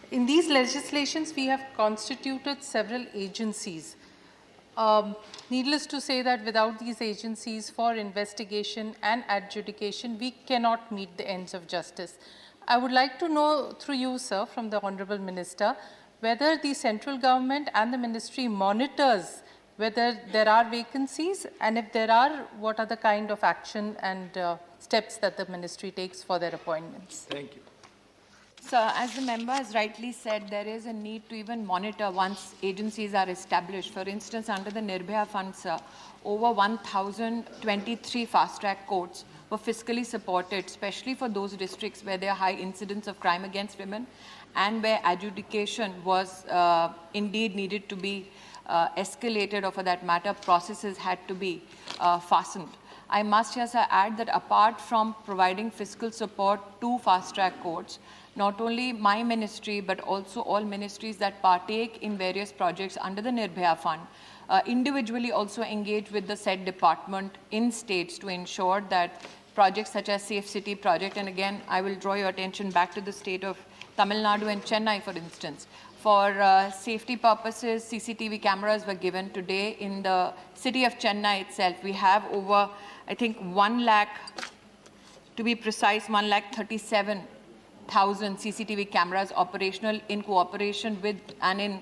In these legislations, we have constituted several agencies. Needless to say that without these agencies for investigation and adjudication, we cannot meet the ends of justice. I would like to know through you, sir, from the Honorable Minister, whether the central government and the ministry monitors whether there are vacancies, and if there are, what are the kind of action and steps that the ministry takes for their appointments. Thank you. Sir, as the member has rightly said, there is a need to even monitor once agencies are established. For instance, under the Nirbhaya Fund, sir, over 1,023 fast-track courts were fiscally supported, especially for those districts where there are high incidents of crime against women and where adjudication was indeed needed to be escalated, or for that matter, processes had to be fastened. I must here, sir, add that apart from providing fiscal support to fast-track courts, not only my ministry, but also all ministries that partake in various projects under the Nirbhaya Fund, individually also engage with the said department in states to ensure that projects such as Safe City project, and again, I will draw your attention back to the state of Tamil Nadu and Chennai, for instance. For safety purposes, CCTV cameras were given today in the city of Chennai itself. We have over, I think, 1 lakh, to be precise, 1,37,000 CCTV cameras operational in cooperation with and in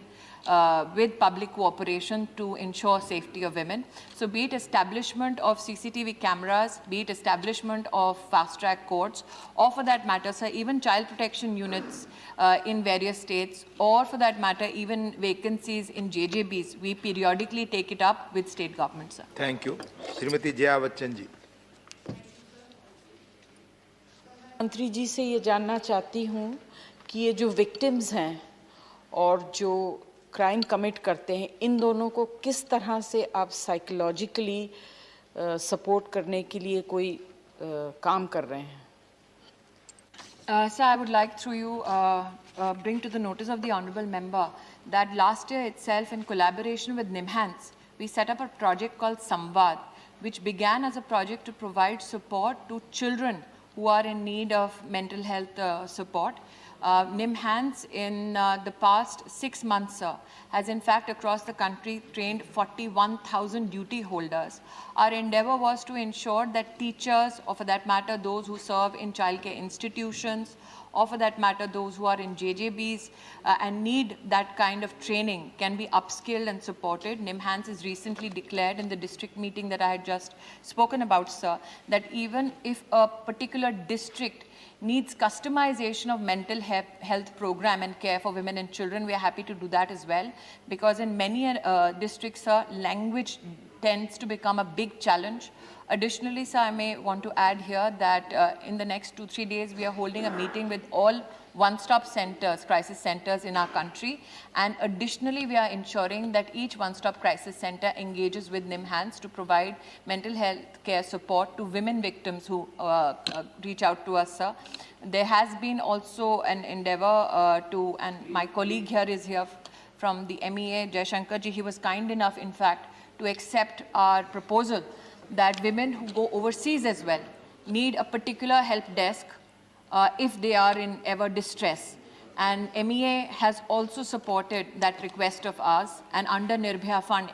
with public cooperation to ensure safety of women. So be it establishment of CCTV cameras, be it establishment of fast-track courts, or for that matter, sir, even child protection units in various states, or for that matter, even vacancies in JJBs, we periodically take it up with state governments, sir. Thank you. Srimati Jaya Bachchan ji. मंत्री जी से ये जानना चाहती हूँ कि ये जो victims हैं और जो क्राइम कमिट करते हैं, इन दोनों को किस तरह से आप साइकोलॉजिकली सपोर्ट करने के लिए कोई काम कर रहे हैं? Sir, I would like through you bring to the notice of the honourable member that last year itself, in collaboration with NIMHANS, we set up a project called Samvad, which began as a project to provide support to children who are in need of mental health support. NIMHANS in the past 6 months, sir, has in fact across the country trained 41,000 duty holders. Our endeavour was to ensure that teachers, or for that matter those who serve in childcare institutions, or for that matter those who are in JJBs and need that kind of training, can be upskilled and supported. NIMHANS has recently declared in the district meeting that I had just spoken about, sir, that even if a particular district needs customization of mental health program and care for women and children, we are happy to do that as well, because in many districts, sir, language tends to become a big challenge. Additionally, sir, I may want to add here that in the next 2-3 days, we are holding a meeting with all one-stop centers, crisis centers in our country. And additionally, we are ensuring that each one-stop crisis center engages with NIMHANS to provide mental health care support to women victims who reach out to us, sir. There has been also an endeavor to, and my colleague here is here from the MEA, Jai Shankar ji, he was kind enough, in fact, to accept our proposal that women who go overseas as well need a particular help desk if they are in ever distress. And MEA has also supported that request of ours, and under Nirbhaya Fund,